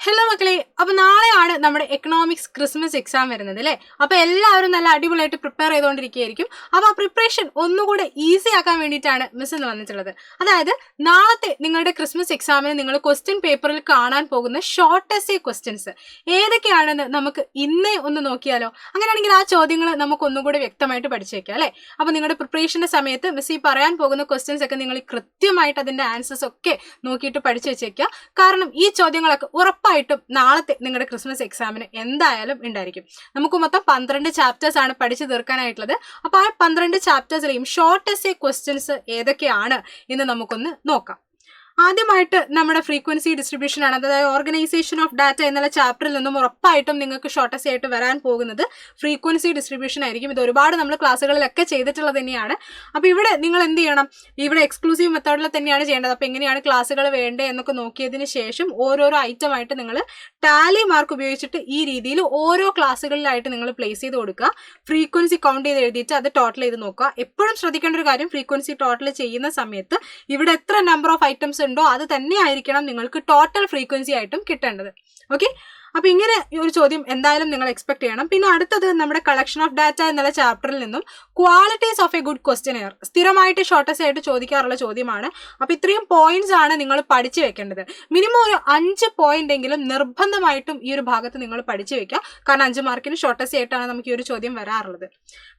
Hello മക്കളെ, അപ്പൊ നാളെയാണ് നമ്മുടെ എക്കണോമിക്സ് ക്രിസ്മസ് എക്സാം വരുന്നത് അല്ലേ. അപ്പൊ എല്ലാവരും നല്ല അടിപൊളിയായിട്ട് പ്രിപ്പയർ ചെയ്തുകൊണ്ടിരിക്കുകയായിരിക്കും. അപ്പൊ ആ പ്രിപ്പറേഷൻ ഒന്നുകൂടെ ഈസി ആക്കാൻ വേണ്ടിയിട്ടാണ് മിസ് ഇന്ന് വന്നിട്ടുള്ളത്. അതായത് നാളത്തെ നിങ്ങളുടെ ക്രിസ്മസ് എക്സാമിന് നിങ്ങൾ ക്വസ്റ്റ്യൻ പേപ്പറിൽ കാണാൻ പോകുന്ന ഷോർട്ട് എസ്സേ ക്വസ്റ്റ്യൻസ് ഏതൊക്കെയാണെന്ന് നമുക്ക് ഇന്നേ ഒന്ന് നോക്കിയാലോ. അങ്ങനെയാണെങ്കിൽ ആ ചോദ്യങ്ങൾ നമുക്ക് ഒന്നുകൂടെ വ്യക്തമായിട്ട് പഠിച്ചു വെക്കാം അല്ലേ. അപ്പൊ നിങ്ങളുടെ പ്രിപ്പറേഷന്റെ സമയത്ത് മിസ് ഈ പറയാൻ പോകുന്ന ക്വസ്റ്റ്യൻസ് ഒക്കെ നിങ്ങൾ കൃത്യമായിട്ട് അതിന്റെ ആൻസേഴ്സ് ഒക്കെ നോക്കിയിട്ട് പഠിച്ചു വെച്ചേക്കുക. കാരണം ഈ ചോദ്യങ്ങളൊക്കെ ഉറപ്പായിട്ടും നാളത്തെ നിങ്ങളുടെ ക്രിസ്മസ് എക്സാമിന് എന്തായാലും ഉണ്ടായിരിക്കും. നമുക്ക് മൊത്തം 12 ചാപ്റ്റേഴ്സ് ആണ് പഠിച്ചു തീർക്കാനായിട്ടുള്ളത്. അപ്പോൾ ആ 12 ചാപ്റ്റേഴ്സിലെയും ഷോർട്ട് എസ്സേ ക്വസ്റ്റ്യൻസ് ഏതൊക്കെയാണ് എന്ന് നമുക്കൊന്ന് നോക്കാം. ആദ്യമായിട്ട് നമ്മുടെ ഫ്രീക്വൻസി ഡിസ്ട്രിബ്യൂഷൻ ആണ്, അതായത് ഓർഗനൈസേഷൻ ഓഫ് ഡാറ്റ എന്നുള്ള ചാപ്റ്ററിൽ നിന്നും ഉറപ്പായിട്ടും നിങ്ങൾക്ക് ഷോർട്ട് എസ്സേ ആയിട്ട് വരാൻ പോകുന്നത് ഫ്രീക്വൻസി ഡിസ്ട്രിബ്യൂഷൻ ആയിരിക്കും. ഇത് ഒരുപാട് നമ്മൾ ക്ലാസ്സുകളിലൊക്കെ ചെയ്തിട്ടുള്ളത് തന്നെയാണ്. അപ്പോൾ ഇവിടെ നിങ്ങൾ എന്ത് ചെയ്യണം, ഇവിടെ എക്സ്ക്ലൂസീവ് മെത്തേഡിൽ തന്നെയാണ് ചെയ്യേണ്ടത്. അപ്പോൾ എങ്ങനെയാണ് ക്ലാസ്സുകൾ വേണ്ടത് എന്നൊക്കെ നോക്കിയതിന് ശേഷം ഓരോരോ ഐറ്റം ആയിട്ട് നിങ്ങൾ ടാലി മാർക്ക് ഉപയോഗിച്ചിട്ട് ഈ രീതിയിൽ ഓരോ ക്ലാസ്സുകളിലായിട്ട് നിങ്ങൾ പ്ലേസ് ചെയ്ത് കൊടുക്കുക. ഫ്രീക്വൻസി കൗണ്ട് ചെയ്ത് എഴുതിയിട്ട് അത് ടോട്ടൽ ചെയ്ത് നോക്കുക. എപ്പോഴും ശ്രദ്ധിക്കേണ്ട ഒരു കാര്യം, ഫ്രീക്വൻസി ടോട്ടൽ ചെയ്യുന്ന സമയത്ത് ഇവിടെ എത്ര നമ്പർ ഓഫ് ഐറ്റംസ് ഉണ്ടോ അത് തന്നെ ആയിരിക്കണം നിങ്ങൾക്ക് ടോട്ടൽ ഫ്രീക്വൻസി ആയിട്ടും കിട്ടേണ്ടത്. ഓക്കെ, അപ്പൊ ഇങ്ങനെ ഒരു ചോദ്യം എന്തായാലും നിങ്ങൾ എക്സ്പെക്ട് ചെയ്യണം. പിന്നെ അടുത്തത് നമ്മുടെ കളക്ഷൻ ഓഫ് ഡാറ്റ എന്നുള്ള ചാപ്റ്ററിൽ നിന്നും qualities of A good questionnaire സ്ഥിരമായിട്ട് ഷോർട്ട് എസ്സേ ആയിട്ട് ചോദിക്കാറുള്ള ചോദ്യമാണ്. അപ്പൊ ഇത്രയും പോയിന്റ്സ് ആണ് നിങ്ങൾ പഠിച്ചു വെക്കേണ്ടത്. മിനിമം ഒരു 5 പോയിന്റ് എങ്കിലും നിർബന്ധമായിട്ടും ഈ ഒരു ഭാഗത്ത് നിങ്ങൾ പഠിച്ചു വെക്കുക. കാരണം 5 മാർക്കിന് ഷോർട്ട് എസ്സേ ആയിട്ടാണ് നമുക്ക് ഈ ഒരു ചോദ്യം വരാറുള്ളത്.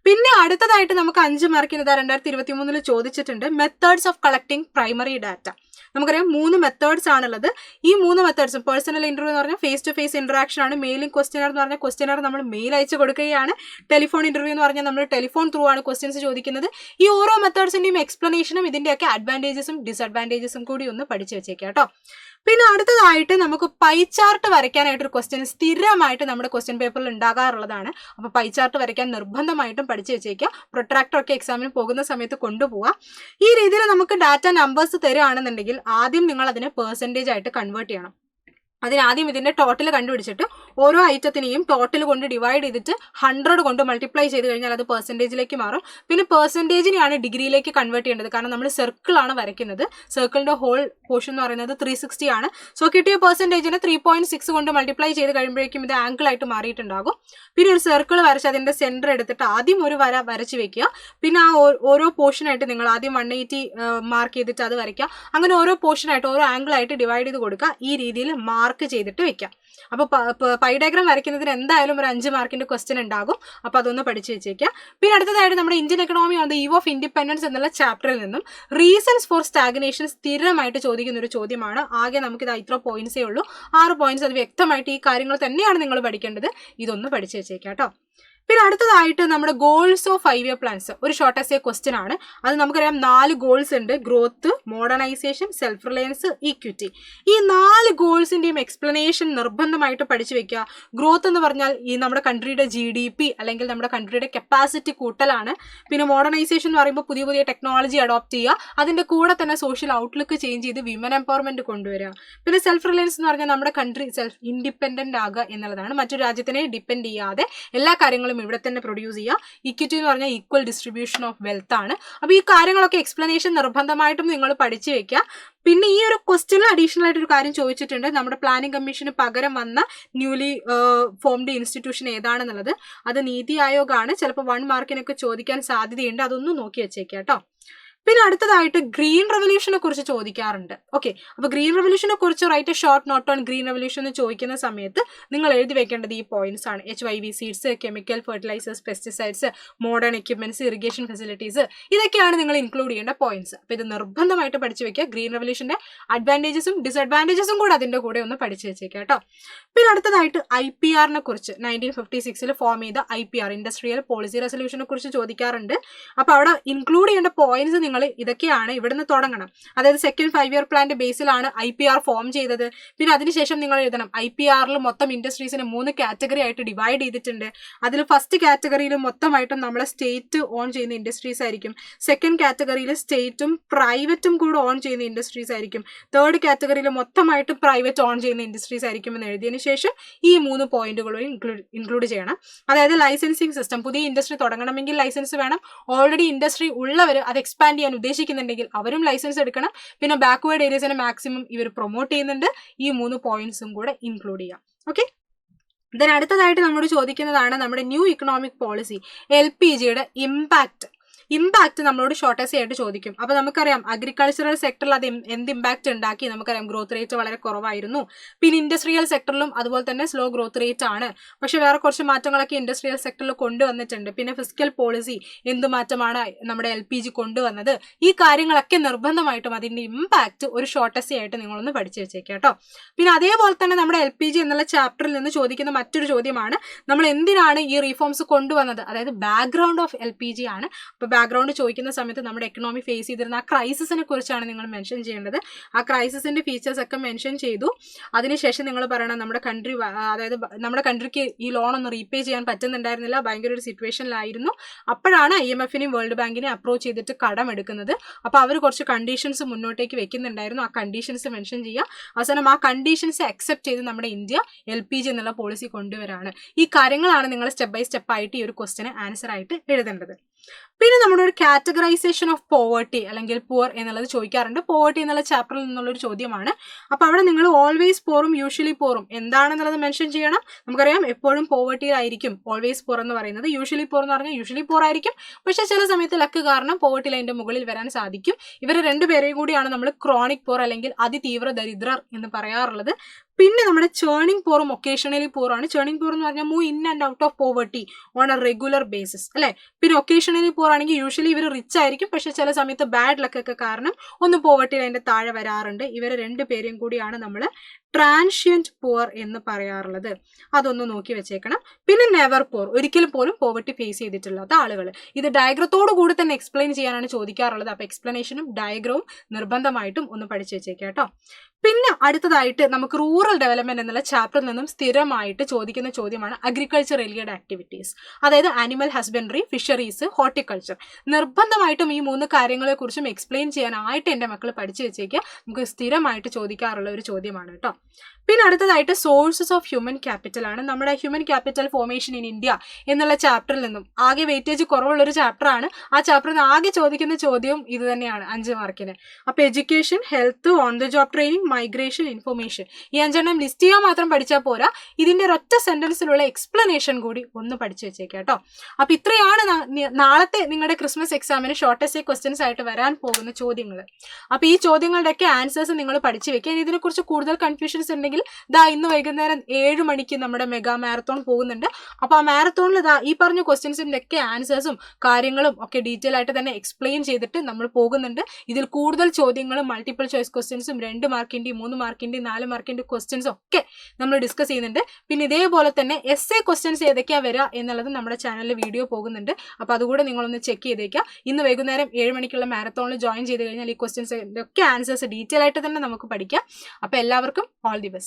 പിന്നെ അടുത്തതായിട്ട് നമുക്ക് 5 മാർക്കിന് 2023 ചോദിച്ചിട്ടുണ്ട്, methods of collecting primary data. നമുക്കറിയാം 3 മെത്തേഡ്സ് ആണുള്ളത്. ഈ 3 മെത്തേഡ്സും പേഴ്സണൽ ഇന്റർവ്യൂ എന്ന് പറഞ്ഞാൽ ഫേസ് ടു ഫേസ് ഇന്ററാക്ഷൻ ആണ്. മെയിലിംഗ് ക്വസ്റ്റ്യനർ എന്ന് പറഞ്ഞാൽ ക്വസ്റ്റ്യനർ നമ്മൾ മെയിൽ അയച്ചു കൊടുക്കുകയാണ്. ടെലിഫോൺ ഇന്റർവ്യൂ എന്ന് പറഞ്ഞാൽ നമ്മൾ ടെലിഫോൺ ത്രൂ ആണ് ക്വസ്റ്റ്യൻസ് ചോദിക്കുന്നത്. ഈ ഓരോ മെത്തേഡ്സിന്റെയും എക്സ്പ്ലനേഷനും ഇതിന്റെയൊക്കെ അഡ്വാൻറ്റേജസും ഡിസഡ്വാൻറ്റേജസും കൂടി ഒന്ന് പഠിച്ചു വെച്ചേക്കാം കേട്ടോ. പിന്നെ അടുത്തതായിട്ട് നമുക്ക് പൈ ചാർട്ട് വരയ്ക്കാനായിട്ടൊരു ക്വസ്റ്റ്യൻ സ്ഥിരമായിട്ട് നമ്മുടെ ക്വസ്റ്റ്യൻ പേപ്പറിൽ ഉണ്ടാകാറുള്ളതാണ്. അപ്പോൾ പൈ ചാർട്ട് വരയ്ക്കാൻ നിർബന്ധമായിട്ടും പഠിച്ചു വെച്ചേക്കുക. പ്രൊട്രാക്ടർ ഒക്കെ എക്സാമിന് പോകുന്ന സമയത്ത് കൊണ്ടുപോവുക. ഈ രീതിയിൽ നമുക്ക് ഡാറ്റ നമ്പേഴ്സ് തരുകയാണെന്നുണ്ടെങ്കിൽ ആദ്യം നിങ്ങൾ അതിനെ പെർസെൻറ്റേജ് ആയിട്ട് കൺവേർട്ട് ചെയ്യണം. അതിനാദ്യം ഇതിന്റെ ടോട്ടൽ കണ്ടുപിടിച്ചിട്ട് ഓരോ ഐറ്റത്തിനെയും ടോട്ടൽ കൊണ്ട് ഡിവൈഡ് ചെയ്തിട്ട് 100 കൊണ്ട് മൾട്ടിപ്ലൈ ചെയ്ത് കഴിഞ്ഞാൽ അത് പെർസെൻറ്റേജിലേക്ക് മാറും. പിന്നെ പെർസെൻറ്റേജിനെയാണ് ഡിഗ്രിയിലേക്ക് കൺവേർട്ട് ചെയ്യേണ്ടത്. കാരണം നമ്മൾ സർക്കിളാണ് വരയ്ക്കുന്നത്. സർക്കിളിന്റെ ഹോൾ പോർഷൻ എന്ന് പറയുന്നത് 360 ആണ്. സോ കിട്ടിയ പെർസെൻറ്റേജിനെ 3.6 കൊണ്ട് മൾട്ടിപ്ലൈ ചെയ്ത് കഴിയുമ്പോഴേക്കും ഇത് ആംഗിൾ ആയിട്ട് മാറിയിട്ടുണ്ടാകും. പിന്നെ ഒരു സർക്കിൾ വരച്ച് അതിന്റെ സെന്റർ എടുത്തിട്ട് ആദ്യം ഒരു വര വരച്ച് വെക്കുക. പിന്നെ ആ ഓരോ പോർഷനായിട്ട് നിങ്ങൾ ആദ്യം 180 മാർക്ക് ചെയ്തിട്ട് അത് വരയ്ക്കുക. അങ്ങനെ ഓരോ പോർഷനായിട്ട് ഓരോ ആംഗിൾ ആയിട്ട് ഡിവൈഡ് ചെയ്ത് കൊടുക്കുക. ഈ രീതിയിൽ മാർക്ക് ചെയ്തിട്ട് വെക്കാം. അപ്പോൾ പൈ ഡയഗ്രാം വരയ്ക്കുന്നതിന് എന്തായാലും ഒരു 5 മാർക്കിന്റെ ക്വസ്റ്റ്യൻ ഉണ്ടാകും. അപ്പോൾ അതൊന്ന് പഠിച്ചു വെച്ചേക്കാം. പിന്നെ അടുത്തതായിട്ട് നമ്മുടെ Indian economy on the eve of independence എന്നുള്ള ചാപ്റ്ററിൽ നിന്നും റീസൺസ് ഫോർ സ്റ്റാഗ്നേഷൻ സ്ഥിരമായിട്ട് ചോദിക്കുന്ന ഒരു ചോദ്യമാണ്. ആകെ നമുക്കിത് ഇത്ര പോയിന്റ്സേ ഉള്ളൂ, 6 പോയിന്റ്സ്. അത് വ്യക്തമായിട്ട് ഈ കാര്യങ്ങൾ തന്നെയാണ് നിങ്ങൾ പഠിക്കേണ്ടത്. ഇതൊന്ന് പഠിച്ചു വെച്ചേക്കാം കേട്ടോ. പിന്നെ അടുത്തതായിട്ട് നമ്മുടെ ഗോൾസ് ഓഫ് 5 ഇയർ പ്ലാൻസ് ഒരു ഷോർട്ട് എസ്സേ ക്വസ്റ്റ്യൻ ആണ്. അത് നമുക്കറിയാം 4 ഗോൾസ് ഉണ്ട്: growth, modernisation, self Reliance, equity. ഈ 4 ഗോൾസിന്റെയും എക്സ്പ്ലനേഷൻ നിർബന്ധമായിട്ട് പഠിച്ചു വെക്കുക. ഗ്രോത്ത് എന്ന് പറഞ്ഞാൽ ഈ നമ്മുടെ കൺട്രിയുടെ GDP അല്ലെങ്കിൽ നമ്മുടെ കൺട്രിയുടെ കപ്പാസിറ്റി കൂട്ടലാണ്. പിന്നെ മോഡേണൈസേഷൻ എന്ന് പറയുമ്പോൾ പുതിയ പുതിയ ടെക്നോളജി അഡോപ്റ്റ് ചെയ്യുക. അതിന്റെ കൂടെ തന്നെ സോഷ്യൽ ഔട്ട്ലുക്ക് ചേഞ്ച് ചെയ്ത് വിമൻ എംപവർമെന്റ് കൊണ്ടുവരിക. പിന്നെ സെൽഫ് റിലയൻസ് എന്ന് പറഞ്ഞാൽ നമ്മുടെ കൺട്രി സെൽഫ് ഇൻഡിപെൻഡന്റ് ആകുക എന്നുള്ളതാണ്. മറ്റൊരു രാജ്യത്തിനെ ഡിപ്പെൻഡ് ചെയ്യാതെ എല്ലാ കാര്യങ്ങളും ഇവിടെ തന്നെ പ്രൊഡ്യൂസ് ചെയ്യുക. ഇക്വിറ്റി എന്ന് പറഞ്ഞാൽ ഈക്വൽ ഡിസ്ട്രിബ്യൂഷൻ ഓഫ് വെൽത്ത് ആണ്. അപ്പോൾ ഈ കാര്യങ്ങളൊക്കെ എക്സ്പ്ലനേഷൻ നിർബന്ധമായിട്ടും നിങ്ങൾ പഠിച്ചു വെക്കുക. പിന്നെ ഈ ഒരു ക്വസ്റ്റ്യനിൽ അഡീഷണൽ ആയിട്ട് ഒരു കാര്യം ചോദിച്ചിട്ടുണ്ട്, നമ്മുടെ പ്ലാനിംഗ് കമ്മീഷന് പകരം വന്ന ന്യൂലി ഫോംഡ് ഇൻസ്റ്റിറ്റ്യൂഷൻ ഏതാണെന്നുള്ളത്. അത് നീതി ആയോഗാണ്. ചിലപ്പോൾ 1 മാർക്കിനൊക്കെ ചോദിക്കാൻ സാധ്യതയുണ്ട്. അതൊന്നും നോക്കി വെച്ചേക്കാം കേട്ടോ. പിന്നെ അടുത്തതായിട്ട് ഗ്രീൻ റെവല്യൂഷനെ കുറിച്ച് ചോദിക്കാറുണ്ട്. ഓക്കെ, അപ്പോൾ ഗ്രീൻ റെവല്യൂഷനെ കുറിച്ച് write a short note on green revolution എന്ന് ചോദിക്കുന്ന സമയത്ത് നിങ്ങൾ എഴുതി വെക്കേണ്ടത് ഈ പോയിന്റ്സ് ആണ്: HYV seeds, chemical fertilizers, pesticides, modern equipments, irrigation facilities. ഇതൊക്കെയാണ് നിങ്ങൾ ഇൻക്ലൂഡ് ചെയ്യേണ്ട പോയിന്റ്സ്. അപ്പോൾ ഇത് നിർബന്ധമായിട്ട് പഠിച്ചു വെക്കുക. ഗ്രീൻ റെവല്യൂഷന്റെ അഡ്വാൻറ്റേജസും ഡിസഡ്വാൻറ്റേജസും കൂടെ അതിന്റെ കൂടെ ഒന്ന് പഠിച്ചു വെച്ചേക്കാം കേട്ടോ. പിന്നെ അടുത്തതായിട്ട് IPRനെ കുറിച്ച് 1956 ഫോം ചെയ്ത IPR ഇൻഡസ്ട്രിയൽ പോളിസി റെസൊല്യൂഷനെ കുറിച്ച് ചോദിക്കാറുണ്ട്. അപ്പോൾ അവിടെ ഇൻക്ലൂഡ് ചെയ്യേണ്ട പോയിന്റ്സ് നിങ്ങൾ ഇതൊക്കെയാണ്. ഇവിടുന്ന് തുടങ്ങണം. അതായത് സെക്കൻഡ് 5 ഇയർ പ്ലാന്റെ ബേസിലാണ് IPR ഫോം ചെയ്തത്. പിന്നെ അതിനുശേഷം നിങ്ങൾ എഴുതണം IPRൽ മൊത്തം ഇൻഡസ്ട്രീസിനെ 3 കാറ്റഗറി ആയിട്ട് ഡിവൈഡ് ചെയ്തിട്ടുണ്ട്. അതിൽ ഫസ്റ്റ് കാറ്റഗറിയിൽ മൊത്തമായിട്ടും നമ്മളെ സ്റ്റേറ്റ് ഓൺ ചെയ്യുന്ന ഇൻഡസ്ട്രീസ് ആയിരിക്കും. സെക്കൻഡ് കാറ്റഗറിയിൽ സ്റ്റേറ്റും പ്രൈവറ്റും കൂടെ ഓൺ ചെയ്യുന്ന ഇൻഡസ്ട്രീസ് ആയിരിക്കും. തേർഡ് കാറ്റഗറിയിൽ മൊത്തമായിട്ടും പ്രൈവറ്റ് ഓൺ ചെയ്യുന്ന ഇൻഡസ്ട്രീസ് ആയിരിക്കും എന്ന് എഴുതിയതിന് ശേഷം ഈ 3 പോയിന്റുകളും ഇൻക്ലൂഡ് ചെയ്യണം. അതായത് ലൈസൻസിങ് സിസ്റ്റം, പുതിയ ഇൻഡസ്ട്രി തുടങ്ങണമെങ്കിൽ ലൈസൻസ് വേണം. ഓൾറെഡി ഇൻഡസ്ട്രി ഉള്ളവർ അത് എക്സ്പാൻഡ് ചെയ്യാൻ ഉദ്ദേശിക്കുന്നുണ്ടെങ്കിൽ അവരും ലൈസൻസ് എടുക്കണം. പിന്നെ ബാക്ക്വേർഡ് ഏരിയസിനെ മാക്സിമം ഇവർ പ്രൊമോട്ട് ചെയ്യുന്നുണ്ട്. ഈ 3 പോയിന്റ്സും കൂടെ ഇൻക്ലൂഡ് ചെയ്യാം. ഓക്കെ, ദെൻ അടുത്തതായിട്ട് നമ്മോട് ചോദിക്കുന്നതാണ് നമ്മുടെ ന്യൂ ഇക്കണോമിക് പോളിസി LPGയുടെ ഇമ്പാക്ട് നമ്മളോട് ഷോർട്ടേജ് ആയിട്ട് ചോദിക്കും. അപ്പോൾ നമുക്കറിയാം അഗ്രികൾച്ചറൽ സെക്ടറിൽ അത് എന്ത് ഇമ്പാക്ട് ഉണ്ടാക്കി. നമുക്കറിയാം ഗ്രോത്ത് റേറ്റ് വളരെ കുറവായിരുന്നു. പിന്നെ ഇൻഡസ്ട്രിയൽ സെക്ടറിലും അതുപോലെ തന്നെ സ്ലോ ഗ്രോത്ത് റേറ്റ് ആണ്. പക്ഷെ വേറെ കുറച്ച് മാറ്റങ്ങളൊക്കെ ഇൻഡസ്ട്രിയൽ സെക്ടറിൽ കൊണ്ടുവന്നിട്ടുണ്ട്. പിന്നെ ഫിസ്ക്കൽ പോളിസി എന്ത് മാറ്റമാണ് നമ്മുടെ LPG കൊണ്ടുവന്നത്. ഈ കാര്യങ്ങളൊക്കെ നിർബന്ധമായിട്ടും അതിന്റെ ഇമ്പാക്ട് ഒരു ഷോർട്ടേജ് ആയിട്ട് നിങ്ങളൊന്ന് പഠിച്ചു വെച്ചേക്കാം കേട്ടോ. പിന്നെ അതേപോലെ തന്നെ നമ്മുടെ LPG എന്നുള്ള ചാപ്റ്ററിൽ നിന്ന് ചോദിക്കുന്ന മറ്റൊരു ചോദ്യമാണ് നമ്മൾ എന്തിനാണ് ഈ റീഫോംസ് കൊണ്ടുവന്നത്. അതായത് ബാക്ക്ഗ്രൗണ്ട് ഓഫ് LPG ആണ്. അപ്പോൾ ബാക്ക്ഗ്രൗണ്ട് ചോദിക്കുന്ന സമയത്ത് നമ്മുടെ എക്കണോമി ഫേസ് ചെയ്തിരുന്ന ആ ക്രൈസിസിനെ കുറിച്ചാണ് നിങ്ങൾ മെൻഷൻ ചെയ്യേണ്ടത്. ആ ക്രൈസിസിന്റെ ഫീച്ചേഴ്സ് ഒക്കെ മെൻഷൻ ചെയ്തു. അതിനുശേഷം നിങ്ങൾ പറയണം നമ്മുടെ കൺട്രി, അതായത് നമ്മുടെ കൺട്രിക്ക് ഈ ലോൺ ഒന്ന് റീപേ ചെയ്യാൻ പറ്റുന്നുണ്ടായിരുന്നില്ല, ഭയങ്കര ഒരു സിറ്റുവേഷനിലായിരുന്നു. അപ്പോഴാണ് IMFനെയും വേൾഡ് ബാങ്കിനെയും അപ്രോച്ച് ചെയ്തിട്ട് കടം എടുക്കുന്നത്. അപ്പോൾ അവർ കുറച്ച് കണ്ടീഷൻസ് മുന്നോട്ടേക്ക് വെക്കുന്നുണ്ടായിരുന്നു. ആ കണ്ടീഷൻസ് മെൻഷൻ ചെയ്യുക. അവസാനം ആ കണ്ടീഷൻസ് അക്സെപ്റ്റ് ചെയ്ത് നമ്മുടെ ഇന്ത്യ LPG എന്നുള്ള പോളിസി കൊണ്ടുവരാണ്. ഈ കാര്യങ്ങളാണ് നിങ്ങൾ സ്റ്റെപ്പ് ബൈ സ്റ്റെപ്പ് ആയിട്ട് ഈ ഒരു ക്വസ്റ്റിന് ആൻസർ ആയിട്ട് എഴുതേണ്ടത്. പിന്നെ നമ്മുടെ ഒരു കാറ്റഗറൈസേഷൻ ഓഫ് പോവർട്ടി അല്ലെങ്കിൽ പുവർ എന്നുള്ളത് ചോദിക്കാറുണ്ട്. പോവർട്ടി എന്നുള്ള ചാപ്റ്ററിൽ നിന്നുള്ളൊരു ചോദ്യമാണ്. അപ്പോൾ അവിടെ നിങ്ങൾ ഓൾവേസ് പോറും യൂഷ്വലി പോറും എന്താണെന്നുള്ളത് മെൻഷൻ ചെയ്യണം. നമുക്കറിയാം എപ്പോഴും പോവർട്ടിയിലായിരിക്കും ഓൾവേസ് പോർ എന്ന് പറയുന്നത്. യൂഷ്വലി പോർ എന്ന് പറഞ്ഞാൽ യൂഷ്വലി പോർ ആയിരിക്കും, പക്ഷേ ചില സമയത്ത് ലക്ക് കാരണം പോവർട്ടി ലൈൻ്റെ മുകളിൽ വരാൻ സാധിക്കും. ഇവർ രണ്ടുപേരെയും കൂടിയാണ് നമ്മൾ ക്രോണിക് പോർ അല്ലെങ്കിൽ അതിതീവ്ര ദരിദ്രർ എന്ന് പറയാറുള്ളത്. പിന്നെ നമ്മുടെ ചേണിംഗ് പോറും ഒക്കേഷണലി പോറാണ്. ചേണിംഗ് പോർ എന്ന് പറഞ്ഞാൽ move in and out of poverty on A regular basis അല്ലേ. പിന്നെ ഒക്കേഷണലി പോർ ആണെങ്കിൽ യൂഷ്വലി ഇവർ റിച്ച് ആയിരിക്കും, പക്ഷെ ചില സമയത്ത് ബാഡ് ലക്കൊക്കെ കാരണം ഒന്ന് പോവർട്ടി ലൈൻ്റെ താഴെ വരാറുണ്ട്. ഇവർ രണ്ടുപേരെയും കൂടിയാണ് നമ്മൾ ട്രാൻഷ്യന്റ് പോർ എന്ന് പറയാറുള്ളത്. അതൊന്ന് നോക്കി വെച്ചേക്കണം. പിന്നെ നെവർ പോർ, ഒരിക്കലും പോലും പോവർട്ടി ഫേസ് ചെയ്തിട്ടില്ലാത്ത ആളുകൾ. ഇത് ഡയഗ്രത്തോടു കൂടി തന്നെ എക്സ്പ്ലെയിൻ ചെയ്യാനാണ് ചോദിക്കാറുള്ളത്. അപ്പോൾ എക്സ്പ്ലനേഷനും ഡയഗ്രവും നിർബന്ധമായിട്ടും ഒന്ന് പഠിച്ചു വെച്ചേക്കാം കേട്ടോ. പിന്നെ അടുത്തതായിട്ട് നമുക്ക് റൂറൽ ഡെവലപ്മെന്റ് എന്നുള്ള ചാപ്റ്ററിൽ നിന്നും സ്ഥിരമായിട്ട് ചോദിക്കുന്ന ചോദ്യമാണ് അഗ്രികൾച്ചർ റിലേറ്റഡ് ആക്ടിവിറ്റീസ്. അതായത് ആനിമൽ ഹസ്ബൻഡറി, ഫിഷറീസ്, ഹോർട്ടിക്കൾച്ചർ. നിർബന്ധമായിട്ടും ഈ 3 കാര്യങ്ങളെക്കുറിച്ചും എക്സ്പ്ലെയിൻ ചെയ്യാനായിട്ട് എൻ്റെ മക്കൾ പഠിച്ചു വെച്ചേക്കുക. നമുക്ക് സ്ഥിരമായിട്ട് ചോദിക്കാറുള്ള ഒരു ചോദ്യമാണ് കേട്ടോ. പിന്നെ അടുത്തതായിട്ട് സോഴ്സസ് ഓഫ് ഹ്യൂമൻ ക്യാപിറ്റൽ ആണ്. നമ്മുടെ human capital formation in India എന്നുള്ള ചാപ്റ്ററിൽ നിന്നും ആകെ വെയിറ്റേജ് കുറവുള്ളൊരു ചാപ്റ്ററാണ്. ആ ചാപ്റ്ററിൽ നിന്ന് ആകെ ചോദിക്കുന്ന ചോദ്യവും ഇത് തന്നെയാണ് 5 മാർക്കിന്. അപ്പോൾ education, health, on the job training, migration, information, ഈ 5 ലിസ്റ്റ് ചെയ്യാൻ മാത്രം പഠിച്ചാൽ പോരാ, ഇതിന്റെ ഒരൊറ്റ സെന്റൻസിലുള്ള എക്സ്പ്ലനേഷൻ കൂടി ഒന്ന് പഠിച്ചു വെച്ചേക്കാം കേട്ടോ. അപ്പോൾ ഇത്രയാണ് നാളത്തെ നിങ്ങളുടെ ക്രിസ്മസ് എക്സാമിന് ഷോർട്ടസ്റ്റ് ക്വസ്റ്റ്യൻസ് ആയിട്ട് വരാൻ പോകുന്ന ചോദ്യങ്ങൾ. അപ്പോൾ ഈ ചോദ്യങ്ങളുടെയൊക്കെ ആൻസേഴ്സ് നിങ്ങൾ പഠിച്ചു വെക്കുക. ഇതിനെക്കുറിച്ച് കൂടുതൽ കൺഫ്യൂഷൻസ് ഉണ്ടെങ്കിൽ ഇന്ന് വൈകുന്നേരം 7 മണിക്ക് നമ്മുടെ മെഗാ മാരത്തോൺ പോകുന്നുണ്ട്. അപ്പോൾ ആ മാരത്തോണിൽ ഈ പറഞ്ഞ ക്വസ്റ്റ്യൻസിന്റെ ഒക്കെ ആൻസേഴ്സും കാര്യങ്ങളും ഒക്കെ ഡീറ്റെയിൽ ആയിട്ട് തന്നെ എക്സ്പ്ലെയിൻ ചെയ്തിട്ട് നമ്മൾ പോകുന്നുണ്ട്. ഇതിൽ കൂടുതൽ ചോദ്യങ്ങളും മൾട്ടിപ്പിൾ ചോയ്സ് ക്വസ്റ്റ്യൻസും 2 മാർക്കിന്റെയും 3 മാർക്കിന്റെയും 4 മാർക്കിന്റെ ക്വസ്റ്റ്യൻസ് ഒക്കെ നമ്മൾ ഡിസ്കസ് ചെയ്യുന്നുണ്ട്. പിന്നെ ഇതേപോലെ തന്നെ essay ക്വസ്റ്റ്യൻസ് ഏതൊക്കെയാ വരിക എന്നുള്ളത് നമ്മുടെ ചാനലിൽ വീഡിയോ പോകുന്നുണ്ട്. അപ്പോൾ അതുകൂടെ നിങ്ങളൊന്ന് ചെക്ക് ചെയ്തേക്കുക. ഇന്ന് വൈകുന്നേരം 7 മണിക്കുള്ള മാരത്തോണിൽ ജോയിൻ ചെയ്ത് കഴിഞ്ഞാൽ ഈ ക്വസ്റ്റ്യൻസിന്റെ ഒക്കെ ആൻസേഴ്സ് ഡീറ്റെയിൽ ആയിട്ട് തന്നെ നമുക്ക് പഠിക്കാം. അപ്പോൾ എല്ലാവർക്കും ഓൾ ദി ബെസ്റ്റ്.